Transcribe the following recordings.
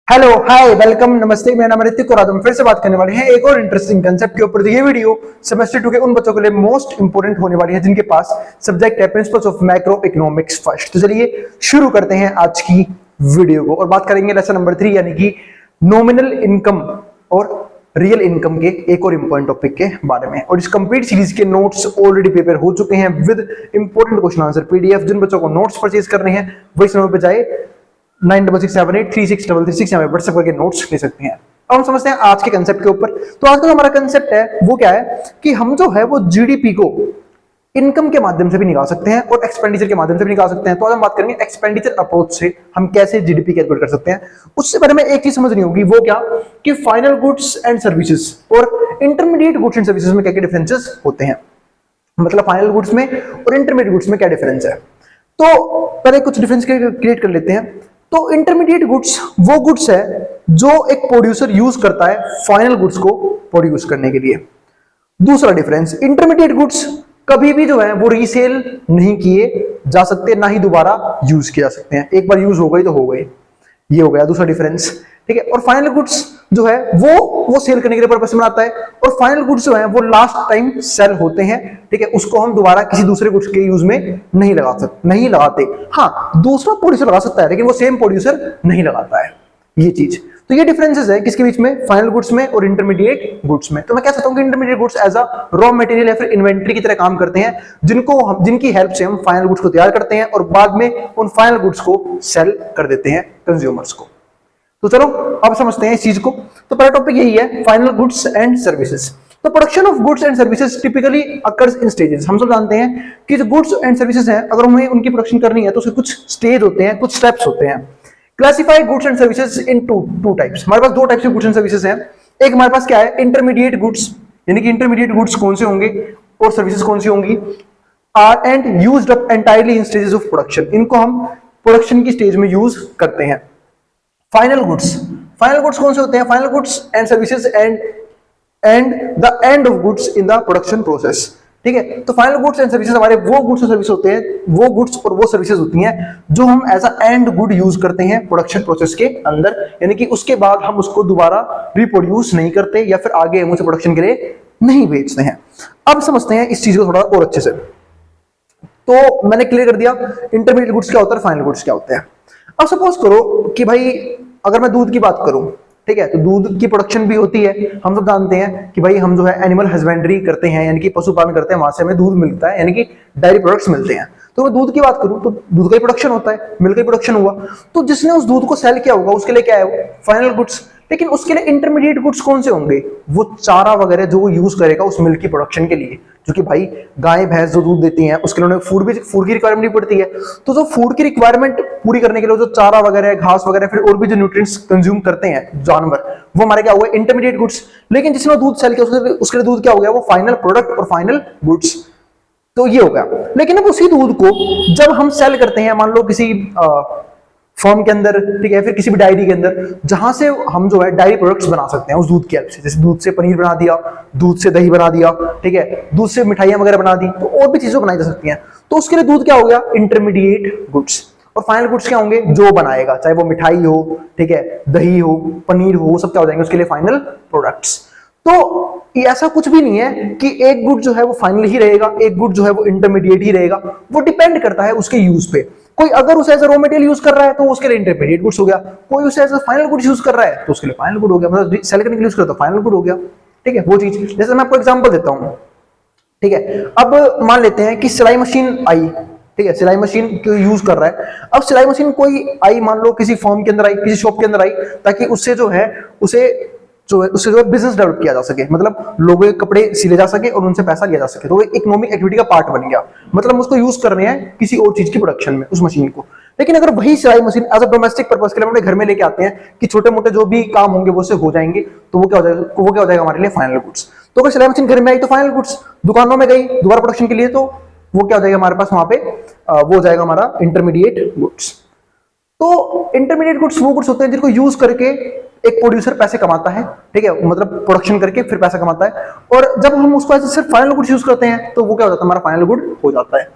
Hello hi welcome नमस्ते, मेरा नाम है ऋतिक और आज हम फिर से बात करने वाले हैं एक और इंटरेस्टिंग कंसेप्ट के ऊपर। तो ये वीडियो सेमेस्टर 2 के उन बच्चों के लिए मोस्ट इंपोर्टेंट होने वाली है जिनके पास सब्जेक्ट है principles of macro economics first. तो चलिए शुरू करते हैं आज की वीडियो को और बात करेंगे लेसन नंबर 3 यानी कि नॉमिनल इनकम और रियल इनकम के एक और इंपॉर्टेंट टॉपिक के बारे में। और इस कंप्लीट सीरीज के नोट्स ऑलरेडी प्रिपेयर हो चुके हैं with important question answer PDF. जिन बच्चों को नोट्स परचेज करने हैं वही समय पे जाए 9667836336 यहाँ पे व्हाट्सएप करके नोट्स ले सकते हैं। अब हम समझते हैं आज के कंसेप्ट के ऊपर। तो आज का जो हमारा कंसेप्ट है वो क्या है कि हम जो है वो जीडीपी को इनकम के माध्यम से भी निकाल सकते हैं और एक्सपेंडिचर के माध्यम से भी निकाल सकते हैं। तो आज हम बात करेंगे एक्सपेंडिचर अप्रोच से हम कैसे जीडीपी कैलकुलेट कर सकते हैं। उससे पहले में एक चीज समझनी होगी, वो क्या कि फाइनल गुड्स एंड सर्विसेज और इंटरमीडिएट गुड्स एंड सर्विसेज में क्या क्या डिफरेंसेस होते हैं, मतलब फाइनल गुड्स में और इंटरमीडिएट गुड्स में क्या डिफरेंस है। तो पहले कुछ डिफरेंस क्रिएट कर लेते हैं। तो इंटरमीडिएट गुड्स वो गुड्स है जो एक प्रोड्यूसर यूज करता है फाइनल गुड्स को प्रोड्यूस करने के लिए। दूसरा डिफरेंस, इंटरमीडिएट गुड्स कभी भी जो है वो रीसेल नहीं किए जा सकते, ना ही दोबारा यूज किए जा सकते हैं। एक बार यूज हो गई तो हो गई, ये हो गया दूसरा डिफरेंस। ठीक है, और फाइनल गुड्स जो है वो सेल करने के लिए पर्पस में आता है और फाइनल गुड्स जो है वो लास्ट टाइम सेल होते हैं। ठीक है, उसको हम दोबारा किसी दूसरे गुड्स के यूज में नहीं लगाते। हाँ, दूसरा प्रोड्यूसर लगा सकता है लेकिन वो सेम प्रोड्यूसर नहीं लगाता है, ये चीज। तो ये डिफरेंसेस है किसके बीच में, फाइनल गुड्स में और इंटरमीडिएट गुड्स में। तो मैं कह सकता हूं कि intermediate goods as a raw material या फिर इन्वेंट्री की तरह काम करते हैं जिनकी हेल्प से हम फाइनल गुड्स को तैयार करते हैं और बाद में उन फाइनल गुड्स को सेल कर देते हैं कंज्यूमर्स को। तो चलो अब समझते हैं इस चीज को। तो पहला टॉपिक यही है, फाइनल गुड्स एंड सर्विसेज। तो production of goods and services typically occurs in stages. हम सब जानते हैं कि जो गुड्स एंड सर्विसेज हैं अगर हमें उनकी प्रोडक्शन करनी है तो उसके कुछ स्टेज होते हैं, कुछ स्टेप्स होते हैं। Classify goods and services in two types. हमारे पास दो टाइप्स के गुड्स एंड सर्विसेज हैं। एक हमारे पास क्या है, इंटरमीडिएट गुड्स, यानी कि इंटरमीडिएट गुड्स कौन से होंगे और सर्विसेज कौन सी होंगी, are and used up entirely in stages of production. इनको हम प्रोडक्शन की स्टेज में यूज करते हैं। फाइनल गुड्स कौन से होते हैं, final goods and services and the end of goods in the production process. ठीक है, तो फाइनल गुड्स एंड सर्विसेज हमारे वो गुड्स और सर्विस होते हैं, वो गुड्स और वो सर्विसेज होती हैं जो हम as a end good use करते हैं प्रोडक्शन प्रोसेस के अंदर, यानी कि उसके बाद हम उसको दोबारा रिप्रोड्यूस नहीं करते या फिर आगे हम उसे प्रोडक्शन के लिए नहीं बेचते हैं। अब समझते हैं इस चीज को थोड़ा और अच्छे से। तो मैंने क्लियर कर दिया इंटरमीडिएट गुड्स क्या होता है, फाइनल गुड्स क्या होते हैं। अब सपोज करो कि भाई अगर मैं दूध की बात करूं, ठीक है, तो दूध की प्रोडक्शन भी होती है। हम सब जानते हैं कि भाई हम जो है एनिमल हस्बेंड्री करते हैं, यानी कि पशुपालन करते हैं, वहां से हमें दूध मिलता है, यानी कि डायरी प्रोडक्ट्स मिलते हैं। तो मैं दूध की बात करूं तो दूध का ही प्रोडक्शन होता है, मिल्क का ही प्रोडक्शन हुआ। तो जिसने उस दूध को सेल किया होगा उसके लिए क्या है, फाइनल गुड्स। लेकिन उसके लिए इंटरमीडिएट गुड्स कौन से होंगे, वो चारा वगैरह जो वो यूज करेगा उस मिल्क की प्रोडक्शन के लिए, जो कि भाई गाय भैंस जो दूध देती हैं उसके लिए फूड की रिक्वायरमेंट भी पड़ती है। तो जो फूड की रिक्वायरमेंट पूरी करने के लिए जो चारा वगैरह, घास वगैरह, फिर और भी जो न्यूट्रिएंट्स कंज्यूम करते हैं जानवर, वो हमारे क्या हुआ, इंटरमीडिएट गुड्स। लेकिन जिसने दूध सेल किया उसके लिए दूध क्या हो गया, वो फाइनल प्रोडक्ट और फाइनल गुड्स। तो ये हो गया। लेकिन अब उसी दूध को जब हम सेल करते हैं, मान लो किसी फॉर्म के अंदर, ठीक है, फिर किसी भी डायरी के अंदर, जहां से हम जो है डायरी प्रोडक्ट्स बना सकते हैं उस दूध की हेल्प से, जैसे दूध से पनीर बना दिया, दूध से दही बना दिया, ठीक है, दूध से मिठाइयां वगैरह बना दी, तो और भी चीजें बनाई जा सकती हैं। तो उसके लिए दूध क्या हो गया, इंटरमीडिएट गुड्स। और फाइनल गुड्स क्या होंगे, जो बनाएगा, चाहे वो मिठाई हो, ठीक है, दही हो, पनीर हो, सब क्या हो जाएंगे उसके लिए फाइनल प्रोडक्ट्स। तो ऐसा कुछ भी नहीं है कि एक गुड जो है वो फाइनल ही रहेगा, एक गुड जो है वो इंटरमीडिएट ही रहेगा। वो डिपेंड करता है उसके यूज पे। कोई अगर उसे as a raw material use कर रहा है तो उसके लिए इंटरमीडिएट गुड्स हो गया, कोई उसे as a final goods use कर रहा है तो उसके लिए फाइनल गुड हो गया, मतलब सेल करने के लिए यूज कर तो फाइनल गुड हो गया। ठीक है, वो चीज। जैसे मैं आपको एग्जांपल देता हूं, ठीक है, अब मान लेते हैं कि सिलाई मशीन आई, ठीक है, सिलाई मशीन को यूज कर रहा है। अब सिलाई मशीन कोई आई, मान लो किसी फॉर्म के अंदर आई, किसी शॉप के अंदर आई, ताकि उससे जो है उससे बिजनेस डेवलप किया जा सके, मतलब लोगों के कपड़े सिले जा सके और उनसे पैसा लिया जा सके। तो वो इकोनॉमिक एक्टिविटी का पार्ट बन गया, मतलब उसको यूज कर रहे हैं किसी और चीज की प्रोडक्शन में उस मशीन को। लेकिन अगर वही सिलाई machine as a domestic purpose के लिए अपने घर में लेके आते हैं कि छोटे मोटे जो भी काम होंगे वो से हो जाएंगे, तो वो क्या हो जाएगा हमारे लिए फाइनल गुड्स। तो अगर सिलाई मशीन घर में आई तो फाइनल गुड्स, दुकानों में गई दोबारा प्रोडक्शन के लिए तो वो क्या हो जाएगा हमारे पास, वहां पे वो हो जाएगा हमारा इंटरमीडिएट गुड्स। तो इंटरमीडिएट गुड्स वो गुड्स होते हैं जिनको यूज करके एक प्रोड्यूसर पैसे कमाता है, ठीक है, मतलब प्रोडक्शन करके फिर पैसा कमाता है। और जब हम उसको सिर्फ फाइनल गुड्स यूज करते हैं तो वो क्या हो जाता है, हमारा फाइनल गुड हो जाता है।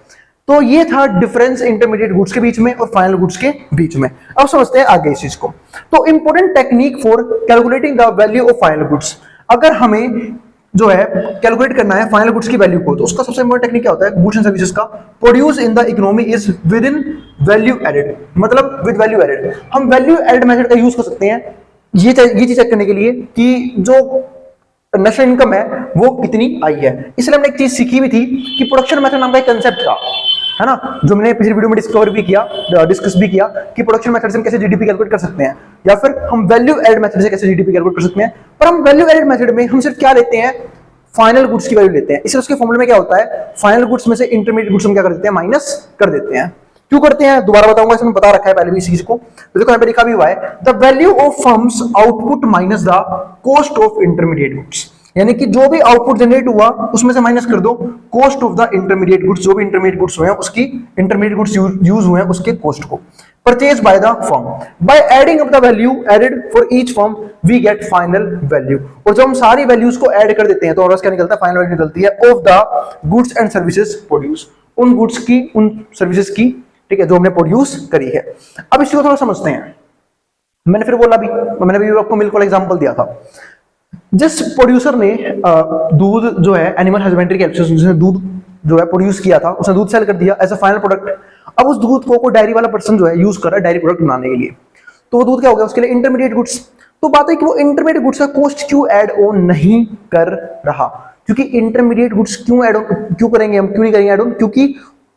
तो ये था डिफरेंस इंटरमीडिएट गुड्स के बीच में और फाइनल गुड्स के बीच में। अब समझते हैं आगे इस चीज को। तो important technique for calculating the value of final goods, अगर हमें जो है कैलकुलेट करना है फाइनल गुड्स की वैल्यू को, तो उसका सबसे इंपॉर्टेंट टेक्निक क्या होता है गुड्स एंड सर्विसेज का? Produce in the economy is within value added, मतलब विद वैल्यू एडेड। हम वैल्यू एडेड मेथड का यूज कर सकते हैं ये चीज चेक करने के लिए कि जो नेशनल इनकम है वो कितनी आई है। इसलिए हमने एक चीज सीखी भी थी कि प्रोडक्शन मेथड नाम का एक कंसेप्ट था, है ना, जो हमने पिछली वीडियो में डिस्कस भी किया कि प्रोडक्शन मेथड से हम कैसे जीडीपी कैलकुलेट कर सकते हैं, या फिर हम वैल्यू एडेड मेथड से कैसे जीडीपी कैलकुलेट कर सकते हैं। पर हम वैल्यू एडेड मेथड में हम सिर्फ क्या लेते हैं? फाइनल गुड्स की वैल्यू लेते हैं। इसलिए उसके फॉर्मूले में क्या होता है? फाइनल गुड्स में से इंटरमीडिएट गुड्स हम क्या कर देते हैं? माइनस कर देते हैं। क्यों करते हैं दोबारा बताऊंगा, इसमें बता रखा है पहले भी इस चीज को। तो देखो यहाँ पे लिखा भी हुआ है the value of firms output minus the cost of intermediate goods, यानी कि जो भी आउटपुट जनरेट हुआ उसमें से माइनस कर दो cost of the intermediate goods, जो भी इंटरमीडिएट गुड्स हुए हैं उसकी, इंटरमीडिएट गुड्स यूज हुए हैं उसके कॉस्ट को, purchase by the firm. By adding up the value added for each firm we get final value. और जब हम सारी वैल्यूज को ऐड कर देते हैं तो और क्या निकलता है? फाइनल वैल्यू निकलती है of the goods and services produce, उन गुड्स की, उन सर्विसेज की, ठीक है, जो हमने प्रोड्यूस करी है। अब इसको थोड़ा समझते हैं। मैंने फिर बोला भी, मैंने भी आपको मिल्क वाला एग्जांपल दिया था। जिस प्रोड्यूसर ने दूध जो है एनिमल हस्बेंड्री के हेल्प से जिसने दूध जो है प्रोड्यूस किया था, उसने दूध सेल कर दिया एज अ फाइनल प्रोडक्ट। अब उस दूध को कोई डायरी वाला पर्सन जो है यूज कर रहा है डायरी प्रोडक्ट बनाने के लिए, तो वो दूध क्या हो गया? उसके लिए इंटरमीडिएट गुड्स। तो बात है कि वो इंटरमीडिएट गुड्स का कॉस्ट क्यों ऐड ऑन नहीं कर रहा? क्योंकि इंटरमीडिएट गुड्स क्यों ऐड ऑन क्यों करेंगे हम, क्यों नहीं करेंगे ऐड ऑन? क्योंकि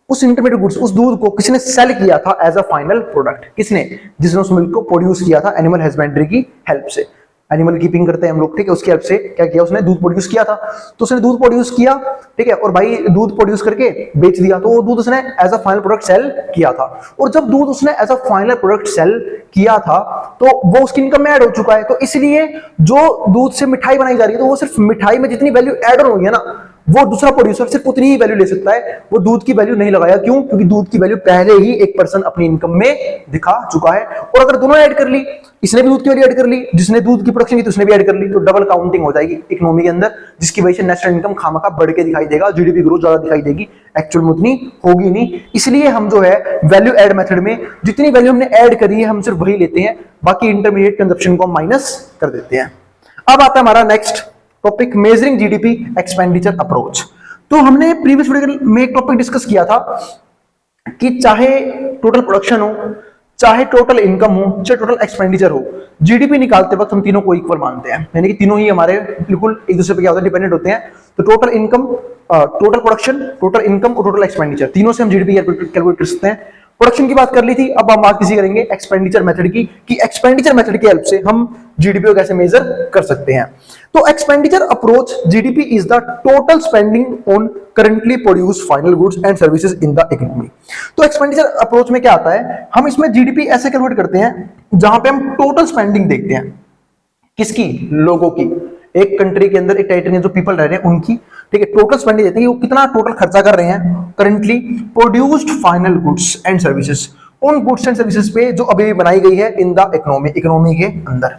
उस इंटरमीडिएट गुड्स, उस दूध को किसने सेल किया था एज अ फाइनल प्रोडक्ट? किसने? जिसने उस मिल्क को प्रोड्यूस किया था एनिमल हस्बेंड्री की हेल्प से। एनिमल कीपिंग करते हैं हम लोग, ठीक है, उसकी हेल्प से क्या किया? उसने दूध प्रोड्यूस किया था। तो उसने दूध प्रोड्यूस किया, ठीक है, और भाई दूध प्रोड्यूस करके बेच दिया, तो वो दूध उसने as a final product sell किया था। और जब दूध उसने as a final product sell किया था तो वो उसकी इनकम में ऐड हो चुका है। तो इसलिए जो दूध से मिठाई बनाई जा रही है, तो वो सिर्फ मिठाई में जितनी वैल्यू ऐड ऑन हुई है ना, वो दूसरा प्रोड्यूसर सिर्फ उतनी ही वैल्यू ले सकता है, वो दूध की वैल्यू नहीं लगाया। क्यों? क्योंकि दूध की वैल्यू पहले ही एक पर्सन अपनी इनकम में दिखा चुका है। और अगर दोनों ऐड कर ली, इसने भी दूध की वैल्यू ऐड कर ली, जिसने दूध की प्रोडक्शन की तो उसने भी ऐड कर ली, तो डबल काउंटिंग हो जाएगी इकोनॉमी के अंदर, जिसकी वजह से नेशनल इनकम खामखा बढ़ के दिखाई देगा, जीडीपी ग्रोथ ज्यादा दिखाई देगी, एक्चुअल में उतनी होगी नहीं। इसलिए हम जो है वैल्यू एड मेथड में जितनी वैल्यू हमने ऐड करी है हम सिर्फ वही लेते हैं, बाकी इंटरमीडिएट कंजप्शन को हम माइनस कर देते हैं। अब आता है हमारा next topic, measuring GDP expenditure approach. तो हमने प्रीवियस वीडियो में एक टॉपिक डिस्कस किया था कि चाहे टोटल प्रोडक्शन हो, चाहे टोटल इनकम हो, चाहे टोटल एक्सपेंडिचर हो, जीडीपी निकालते वक्त हम तीनों को इक्वल मानते हैं, यानी कि तीनों ही हमारे बिल्कुल एक दूसरे पे क्या होता है? डिपेंडेंट होते हैं। तो total income, total production, total income और टोटल एक्सपेंडिचर, तीनों से हम जीडीपी कैलकुलेट कर सकते हैं। प्रोडक्शन की बात कर ली थी, अब हम बात किसी करेंगे एक्सपेंडिचर मेथड की, कि एक्सपेंडिचर मेथड की हेल्प से हम जीडीपी को कैसे मेजर कर सकते हैं। तो expenditure approach, GDP is the total spending on currently produce final goods and services in the economy. तो एक्सपेंडिचर अप्रोच में क्या आता है? हम इसमें जीडीपी ऐसे कैलकुलेट करते हैं जहां पे हम टोटल स्पेंडिंग देखते हैं, किसकी? लोगों की, एक कंट्री के अंदर, एक टेरिटरी में जो पीपल रह रहे हैं उनकी, ठीक है, टोटल स्पेंडिंग देते हैं, वो कितना टोटल खर्चा कर रहे हैं currently produced final goods and services, उन गुड्स एंड सर्विसेज पे जो अभी बनाई गई है इन द इकोनॉमी के अंदर।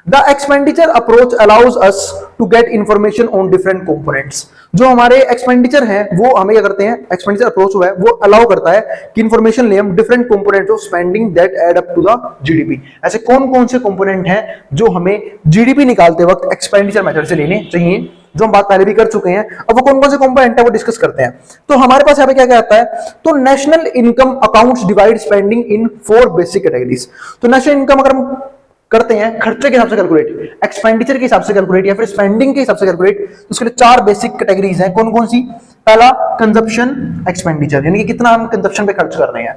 The expenditure approach allows us to get information on different components। जो हमारे एक्सपेंडिचर हैं वो हमें क्या करते हैं? एक्सपेंडिचर अप्रोच है वो अलाउ करता है कि इंफॉर्मेशन ले हम different components of spending that add up to the GDP. ऐसे कौन कौन से कंपोनेंट हैं जो हमें जीडीपी निकालते वक्त एक्सपेंडिचर मेथड से लेने चाहिए, जो हम बात पहले भी कर चुके हैं। अब वो कौन कौन से कंपोनेंट है वो डिस्कस करते हैं। तो हमारे पास यहाँ पे क्या क्या आता है? तो national income accounts divide spending इन 4 बेसिक कैटेगरीज। तो नेशनल इनकम अगर हम करते हैं खर्चे के हिसाब से कैलकुलेट, एक्सपेंडिचर के हिसाब से कैलकुलेट, या फिर स्पेंडिंग के हिसाब से कैलकुलेट, तो उसके लिए 4 बेसिक कैटेगरीज हैं। कौन कौन सी? पहला कंजप्शन एक्सपेंडिचर, यानी कि कितना हम कंजप्शन पे खर्च कर रहे हैं।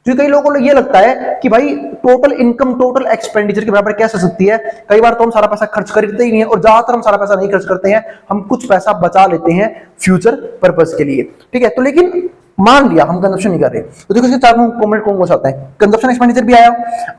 क्योंकि कई लोगों को ये लगता है कि भाई टोटल इनकम टोटल एक्सपेंडिचर के बराबर कैसे सकती है। कई बार तो हम सारा पैसा खर्च करते ही नहीं है, और ज्यादातर हम सारा पैसा नहीं खर्च करते हैं, हम कुछ पैसा बचा लेते हैं फ्यूचर पर्पस के लिए, ठीक है। तो लेकिन मान लिया हम कंजप्शन नहीं कर रहे, तो देखो इसके 4 कंपोनेंट कौन कौन से आते हैं? कंजप्शन एक्सपेंडिचर भी आया।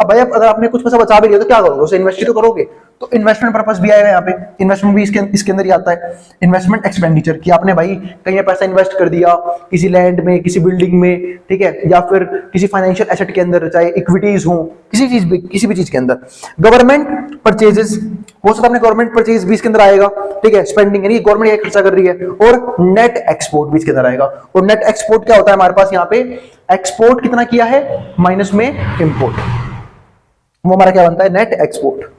अब भाई अगर आपने कुछ पैसा बचा भी लिया तो क्या करोगे? उसे इन्वेस्ट तो करोगे, तो इन्वेस्टमेंट पर्पस भी आएगा यहाँ पे, इन्वेस्टमेंट भी इसके अंदर ही आता है। इन्वेस्टमेंट एक्सपेंडिचर कि आपने भाई कहीं पैसा इन्वेस्ट कर दिया किसी लैंड में, किसी बिल्डिंग में, ठीक है, या फिर किसी फाइनेंशियल एसेट के अंदर, चाहे इक्विटीज हो, किसी भी चीज के अंदर। गवर्नमेंट परचेजेस हो सकता है अपने गवर्नमेंट परचेज 20 के अंदर आएगा, ठीक है, स्पेंडिंग यानी गवर्नमेंट ये खर्चा कर रही है, और नेट एक्सपोर्ट 20 के अंदर आएगा। और नेट एक्सपोर्ट क्या होता है हमारे पास यहाँ पे, एक्सपोर्ट कितना किया है माइनस में इंपोर्ट, वो हमारा क्या बनता है नेट एक्सपोर्ट।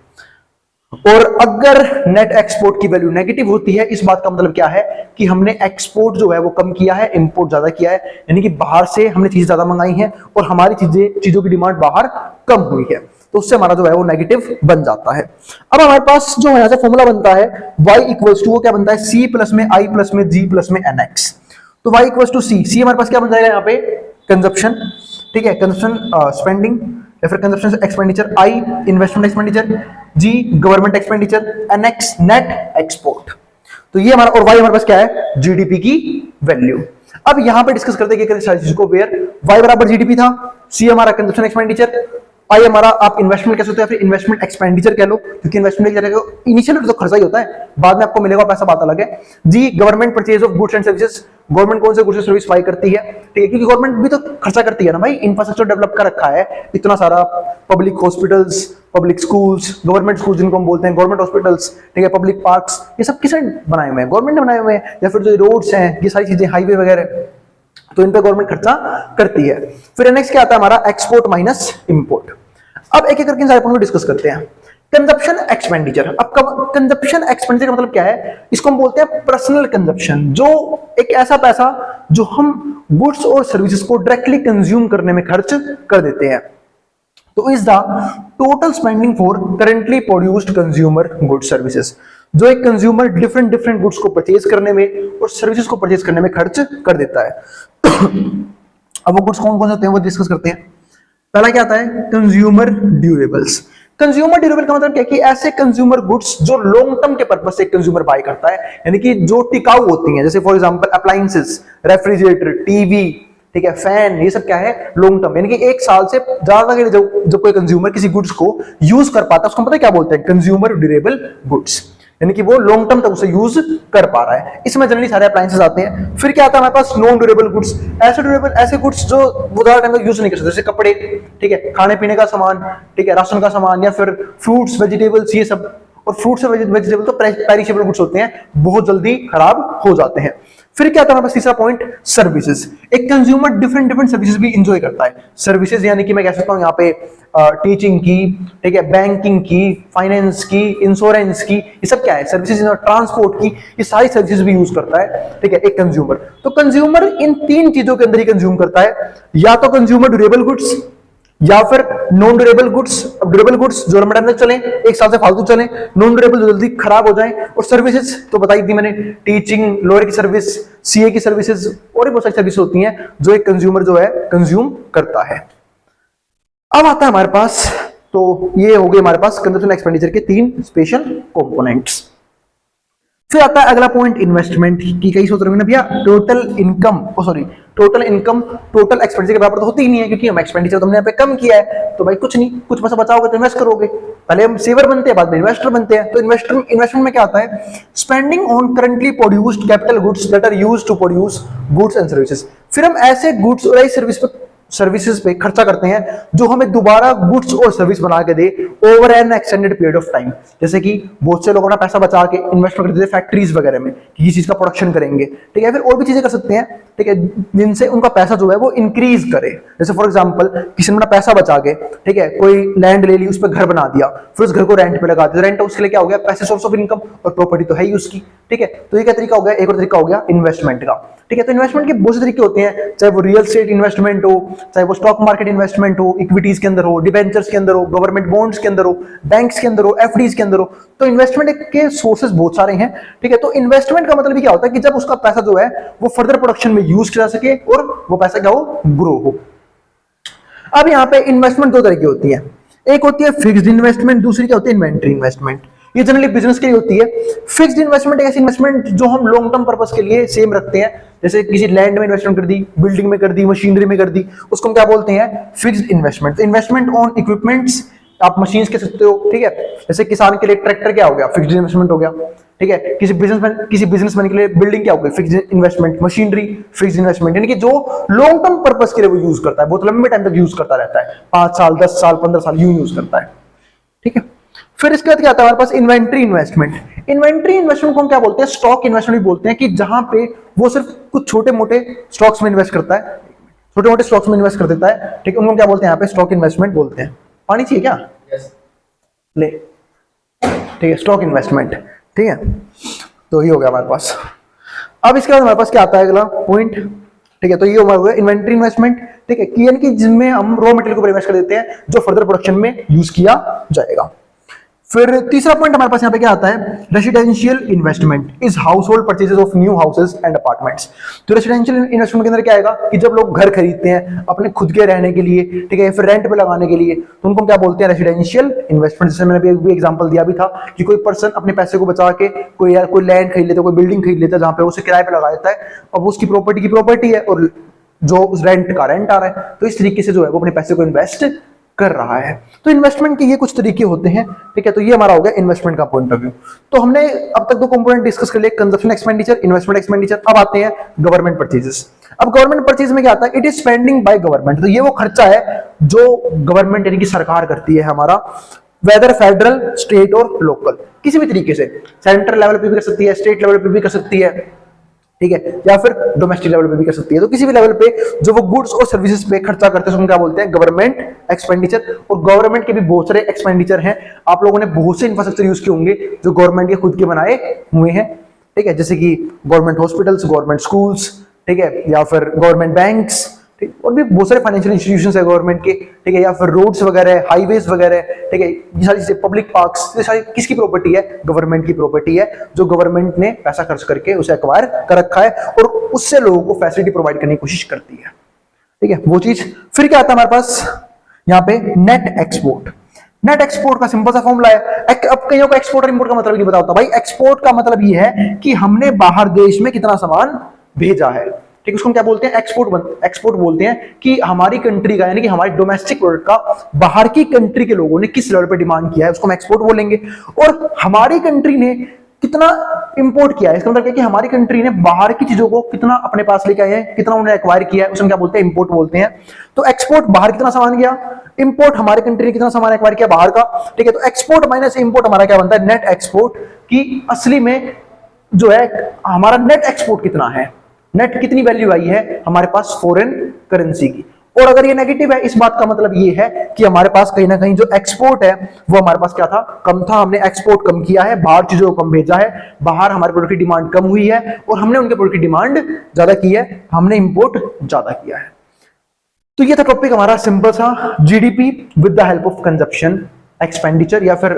और अगर नेट एक्सपोर्ट की वैल्यू नेगेटिव होती है, इस बात का मतलब क्या है कि हमने एक्सपोर्ट जो है वो कम किया है, इंपोर्ट ज्यादा किया है, यानी कि बाहर से हमने चीजें ज्यादा मंगाई हैं और हमारी चीजों की डिमांड बाहर कम हुई है, तो उससे हमारा जो है वो नेगेटिव बन जाता है। अब हमारे पास जो यहाँ से फॉर्मूला बनता है y इक्वल्स टू, वो क्या बनता है c प्लस में i प्लस में g प्लस में nx। तो y इक्वल्स टू c हमारे पास क्या बन जाएगा यहाँ पे कंजप्शन, ठीक है, कंजप्शन स्पेंडिंग या फिर consumption expenditure, i investment expenditure, g government expenditure, nx net export. तो ये हमारा, और y हमारे पास क्या है जीडीपी की वैल्यू। अब यहां पे डिस्कस करते हैं सारी चीजों को, वेयर y बराबर जीडीपी था, c हमारा कंजप्शन एक्सपेंडिचर, आई हमारा आप इन्वेस्टमेंट कह सकते हैं, फिर इन्वेस्टमेंट एक्सपेंडिचर कह लो, क्योंकि इन्वेस्टमेंट इनिशियल तो खर्चा ही होता है, बाद में आपको मिलेगा पैसा, बात अलग है। जी government purchase of goods and services, government कौन से गुड्स एंड सर्विस बाय करती है, ठीक है, क्योंकि गवर्नमेंट भी तो खर्चा करती है ना भाई, इंफ्रास्ट्रक्चर डेवलप कर रखा है इतना सारा, public hospitals, public schools, government school जिनको हम बोलते हैं, गवर्नमेंट हॉस्पिटल्स, ठीक है, पब्लिक पार्क्स, ये सब किसने बनाए हुए हैं, गवर्नमेंट ने बनाए हुए हैं, या फिर जो रोड्स हैं, ये सारी चीजें, हाईवे वगैरह, तो इन पे गवर्नमेंट खर्चा करती है। फिर नेक्स्ट क्या आता है हमारा एक्सपोर्ट माइनस इंपोर्ट। अब एक एक करके इन सारे पॉइंट को डिस्कस करते हैं। कंजप्शन एक्सपेंडिचर, अब कंजप्शन एक्सपेंडिचर का मतलब क्या है, इसको हम बोलते हैं पर्सनल कंजप्शन, जो एक ऐसा पैसा जो हम गुड्स और सर्विसेज को डायरेक्टली कंज्यूम करने में खर्च कर देते हैं। तो is the total spending for currently produced consumer goods services, जो एक कंज्यूमर डिफरेंट डिफरेंट गुड्स को परचेज करने में और सर्विसेज को परचेज करने में खर्च कर देता है। अब वो गुड्स कौन कौन से होते हैं वो डिस्कस करते हैं। पहला क्या आता है कंज्यूमर ड्यूरेबल्स। कंज्यूमर ड्यूरेबल का मतलब क्या है कि ऐसे कंज्यूमर गुड्स जो लॉन्ग टर्म के पर्पस से कंज्यूमर बाय करता है, यानी कि जो टिकाऊ होती हैं, जैसे for example appliances, refrigerator, TV, ठीक है, फैन, ये सब क्या है लॉन्ग टर्म, यानी कि एक साल से ज्यादा के जब कोई कंज्यूमर किसी गुड्स को यूज कर पाता है, उसको पता है क्या बोलते हैं कंज्यूमर ड्यूरेबल गुड्स, यानी कि वो लॉन्ग टर्म तक उसे यूज कर पा रहा है। इसमें जनरली सारे अप्लायंसेस आते हैं। फिर क्या आता है हमारे पास नॉन ड्यूरेबल गुड्स, ऐसे गुड्स जो वो ज्यादा टाइम तक यूज नहीं कर सकते, जैसे कपड़े, ठीक है, खाने पीने का सामान, ठीक है, राशन का सामान, या फिर फ्रूट्स वेजिटेबल्स, ये सब। और फ्रूट्स और वेजिटेबल तो पेरिशेबल गुड्स होते हैं, बहुत जल्दी खराब हो जाते हैं। फिर क्या आता है हमारे पास तीसरा पॉइंट सर्विसेज। एक कंज्यूमर डिफरेंट डिफरेंट सर्विसेज भी इंजॉय करता है। सर्विसेज यानी कि मैं कह सकता हूं यहाँ पे टीचिंग की, ठीक है, बैंकिंग की, फाइनेंस की, इंश्योरेंस की, ये सब क्या है सर्विसेज, ट्रांसपोर्ट की, ये सारी सर्विसेज भी यूज करता है, ठीक है, एक कंज्यूमर। तो कंज्यूमर इन तीन चीजों के अंदर ही कंज्यूम करता है, या तो कंज्यूमर ड्यूरेबल गुड्स, या फिर नॉन ड्यूरेबल गुड्स। अब ड्यूरेबल गुड्स जो लंबे टाइम तक चले, एक साल से फालतू चले, नॉन ड्यूरेबल जो जल्दी खराब हो जाए, और सर्विसेज तो बताई थी मैंने, टीचिंग, लॉयर की सर्विस, सीए की सर्विसेज, और भी बहुत सारी सर्विस होती हैं जो एक कंज्यूमर जो है कंज्यूम करता है। अब आता है हमारे पास, तो ये हो गए हमारे पास कंजप्शन एक्सपेंडिचर के तीन स्पेशल कंपोनेंट्स। फिर आता है अगला पॉइंट इन्वेस्टमेंट की। कई सोच रहे होंगे ना भैया टोटल इनकम टोटल एक्सपेंडिचर के बराबर तो होती ही नहीं है, क्योंकि हम एक्सपेंडिचर तो हमने यहाँ पे कम किया है, तो भाई कुछ नहीं, कुछ पैसा बचाओगे तो इन्वेस्ट करोगे। पहले हम सेवर बनते हैं, बाद में इन्वेस्टर बनते हैं। तो इन्वेस्टमेंट में क्या आता है spending on currently produced capital goods that are used to produce goods and services. फिर हम ऐसे गुड्स और सर्विसेज पे खर्चा करते हैं जो हमें दोबारा गुड्स और सर्विस बना के दे over an extended period of time. जैसे कि बहुत से लोग अपना पैसा बचा के इन्वेस्टमेंट करते थे फैक्ट्रीज वगैरह में कि किसी चीज का प्रोडक्शन करेंगे, ठीक है, फिर और भी चीजें कर सकते हैं, ठीक है, जिनसे उनका पैसा जो है वो इंक्रीज करे। जैसे फॉर एग्जांपल किसी ने अपना पैसा बचा के, ठीक है, कोई लैंड ले ली, उस पर घर बना दिया, फिर उस घर को रेंट पे लगा दिया, रेंट उसके लिए क्या हो गया पैसे, सोर्स ऑफ इनकम, और प्रॉपर्टी तो है ही उसकी, ठीक है। तो ये क्या तरीका हो गया, एक और तरीका हो गया इन्वेस्टमेंट का, ठीक है। तो इन्वेस्टमेंट के बहुत से तरीके होते हैं, चाहे वो रियल एस्टेट इन्वेस्टमेंट हो, चाहे वो स्टॉक मार्केट इन्वेस्टमेंट हो, इक्विटीज के अंदर हो, डिबेंचर्स के अंदर हो, गवर्नमेंट बॉन्ड्स के अंदर हो, बैंक्स के अंदर हो, एफडीज के अंदर हो। तो इन्वेस्टमेंट के सोर्सेज बहुत सारे हैं, ठीक है। तो इन्वेस्टमेंट का मतलब क्या होता है कि जब उसका पैसा जो है वो फर्दर प्रोडक्शन में यूज किया जा सके और वो पैसा क्या हो ग्रो हो। अब यहाँ पे इन्वेस्टमेंट दो तरह की होती है, एक होती है फिक्स्ड इन्वेस्टमेंट, दूसरी क्या होती है इन्वेंटरी इन्वेस्टमेंट। ये जनरली बिजनेस के लिए होती है। फिक्स्ड इन्वेस्टमेंट एक ऐसी इन्वेस्टमेंट जो हम लॉन्ग टर्म पर्पस के लिए सेम रखते हैं, जैसे किसी लैंड में इन्वेस्टमेंट कर दी, बिल्डिंग में कर दी, मशीनरी में कर दी, उसको हम क्या बोलते हैं fixed investment. Investment on equipments, आप मशीन्स कह सकते हो, ठीक है। जैसे किसान के लिए ट्रैक्टर क्या हो गया फिक्स्ड इन्वेस्टमेंट हो गया, ठीक है। किसी बिजनेसमैन के लिए बिल्डिंग क्या हो गई fixed investment, machinery fixed investment, यानी कि जो लॉन्ग टर्म पर्पस के लिए वो यूज करता है, बहुत लंबे टाइम तक यूज करता रहता है, 5 साल 10 साल 15 साल यूज करता है, ठीक है। फिर इसके बाद क्या आता है हमारे पास इन्वेंट्री इन्वेस्टमेंट। इन्वेंट्री इन्वेस्टमेंट को हम क्या बोलते हैं, स्टॉक इन्वेस्टमेंट भी बोलते हैं, कि जहां पे वो सिर्फ कुछ छोटे मोटे स्टॉक्स में इन्वेस्ट करता है, छोटे मोटे स्टॉक्स में इन्वेस्ट कर देता है, ठीक है, उनको क्या बोलते हैं यहाँ पे स्टॉक इन्वेस्टमेंट बोलते हैं। पानी चाहिए क्या? ले, ठीक है, स्टॉक इन्वेस्टमेंट, ठीक है, तो ये हो गया हमारे पास। अब इसके बाद हमारे पास क्या आता है अगला पॉइंट, ठीक है, तो ये हमारा इन्वेंट्री इन्वेस्टमेंट, ठीक है, कि यानी कि जिसमें हम रॉ मटेरियल को इन्वेस्ट कर देते हैं जो फर्दर प्रोडक्शन में यूज किया जाएगा। फिर तीसरा पॉइंट हमारे पास यहाँ पे क्या आता है, residential investment is house hold purchases of new houses and apartments. तो रेसिडेंशियल इन्वेस्टमेंट के अंदर क्या आएगा कि जब लोग घर खरीदते हैं अपने खुद के रहने के लिए, ठीक है, फिर रेंट पे लगाने के लिए, तो उनको क्या बोलते हैं, रेसिडेंशियल इन्वेस्टमेंट। जैसे मैंने भी एग्जांपल दिया भी था कि कोई पर्सन अपने पैसे को बचा के कोई लैंड खरीद लेता है, कोई बिल्डिंग खरीद लेता है जहां पे उसे किराए पे लगा देता है, अब उसकी प्रॉपर्टी की प्रॉपर्टी है और जो रेंट का रेंट आ रहा है, तो इस तरीके से जो है वो अपने पैसे को इन्वेस्ट कर रहा है। तो इन्वेस्टमेंट के ये कुछ तरीके होते हैं, ठीक है, तो ये हमारा हो गया इन्वेस्टमेंट का पॉइंट ऑफ व्यू। तो हमने अब तक दो कंपोनेंट डिस्कस कर लिए, कंजप्शन एक्सपेंडिचर, इन्वेस्टमेंट एक्सपेंडिचर। अब आते हैं गवर्नमेंट परचेजेस। अब गवर्नमेंट परचेज में क्या आता है, it is spending by government. तो ये वो खर्चा है जो गवर्नमेंट यानी कि सरकार करती है हमारा, वेदर फेडरल, स्टेट और लोकल, किसी भी तरीके से, सेंट्रल लेवल पे भी कर सकती है, स्टेट लेवल पे भी कर सकती है, ठीक है, या फिर डोमेस्टिक लेवल पे भी कर सकती है। तो किसी भी लेवल पे जो वो गुड्स और सर्विसेज पे खर्चा करते हैं उसको क्या बोलते हैं, गवर्नमेंट एक्सपेंडिचर। और गवर्नमेंट के भी बहुत सारे एक्सपेंडिचर हैं, आप लोगों ने बहुत से इंफ्रास्ट्रक्चर यूज किए होंगे जो गवर्नमेंट के खुद के बनाए हुए हैं, ठीक है, जैसे कि गवर्नमेंट हॉस्पिटल्स, गवर्नमेंट स्कूल्स, ठीक है, या फिर गवर्नमेंट बैंक्स, और भी बहुत सारे फाइनेंशियल इंस्टीट्यूशंस है गवर्नमेंट के, ठीक है, या फिर रोड्स वगैरह, हाईवेज वगैरह, ठीक है, ये सारी चीजें, पब्लिक पार्क्स, ये सारी किसकी प्रॉपर्टी है, गवर्नमेंट की प्रॉपर्टी है, जो गवर्नमेंट ने पैसा खर्च करके उसे एक्वायर कर रखा है और उससे लोगों को फैसिलिटी प्रोवाइड करने की कोशिश करती है, ठीक है, वो चीज। फिर क्या आता है हमारे पास यहाँ पे, नेट एक्सपोर्ट। नेट एक्सपोर्ट का सिंपल सा फॉर्मूला है, अब कईयों को एक्सपोर्ट और इंपोर्ट का मतलब नहीं पता होता। भाई एक्सपोर्ट का मतलब ये है कि हमने बाहर देश में कितना सामान भेजा है, ठीक है, उसको हम क्या बोलते हैं, एक्सपोर्ट बोलते हैं, कि हमारी कंट्री का यानी कि हमारे डोमेस्टिक प्रोडक्ट का बाहर की कंट्री के लोगों ने किस लेवल पे डिमांड किया है उसको हम एक्सपोर्ट बोलेंगे। और हमारी कंट्री ने कितना इंपोर्ट किया है, इसका मतलब कि हमारी कंट्री ने बाहर की चीजों को कितना अपने पास लेके आए हैं, कितना उन्होंने एक्वायर किया है, उसे हम क्या बोलते हैं, इंपोर्ट बोलते हैं। तो एक्सपोर्ट बाहर कितना सामान गया, इंपोर्ट हमारी कंट्री ने कितना सामान एक्वायर किया बाहर का, ठीक है। तो एक्सपोर्ट माइनस इंपोर्ट हमारा क्या बनता है, नेट एक्सपोर्ट, की असली में जो है हमारा नेट एक्सपोर्ट कितना है, नेट कितनी वैल्यू आई है हमारे पास फॉरेन करेंसी की। और अगर ये नेगेटिव है, इस बात का मतलब ये है कि हमारे पास कहीं ना कहीं जो एक्सपोर्ट है वो हमारे पास क्या था, कम था, हमने एक्सपोर्ट कम किया है, बाहर चीजों को कम भेजा है, बाहर हमारे प्रोडक्ट की डिमांड कम हुई है और हमने उनके प्रोडक्ट की डिमांड ज्यादा की है, हमने इंपोर्ट ज्यादा किया है। तो ये था टॉपिक हमारा सिंपल सा, GDP with the help of consumption expenditure, या फिर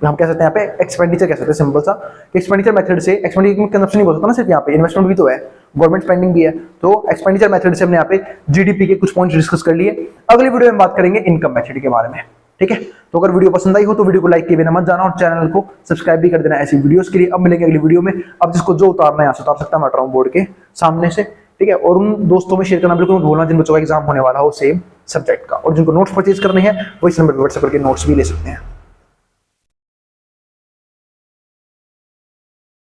हम कह सकते हैं यहाँ पे एक्सपेंडिचर कह सकते हैं, सिंपल सा एक्सपेंडिचर मेथड से। एक्सपेंडिचर में कंजप्शन नहीं बोल सकता ना सिर्फ, यहाँ पे इन्वेस्टमेंट भी तो है, गवर्नमेंट स्पेंडिंग भी है, तो एक्सपेंडिचर मेथड से हमने यहाँ पे जीडीपी के कुछ पॉइंट्स डिस्कस कर लिए। अगली वीडियो में बात करेंगे इनकम मेथड के बारे में, ठीक है। तो अगर वीडियो पसंद आई हो तो वीडियो को लाइक किए बिना मत जाना और चैनल को सब्सक्राइब भी कर देना ऐसी वीडियोस के लिए। अब मिलेंगे अगली वीडियो में, अब जिसको जो उतारना है यहाँ से उतार सकता है, मैं उतारूं बोर्ड के सामने से, ठीक है। और उन दोस्तों में शेयर करना बिल्कुल मत भूलना जिन बच्चों का एग्जाम होने वाला हो सेम सब्जेक्ट का, और जिनको नोट्स परचेज करने हैं वो इस नंबर पर व्हाट्सएप करके नोट्स भी ले सकते हैं।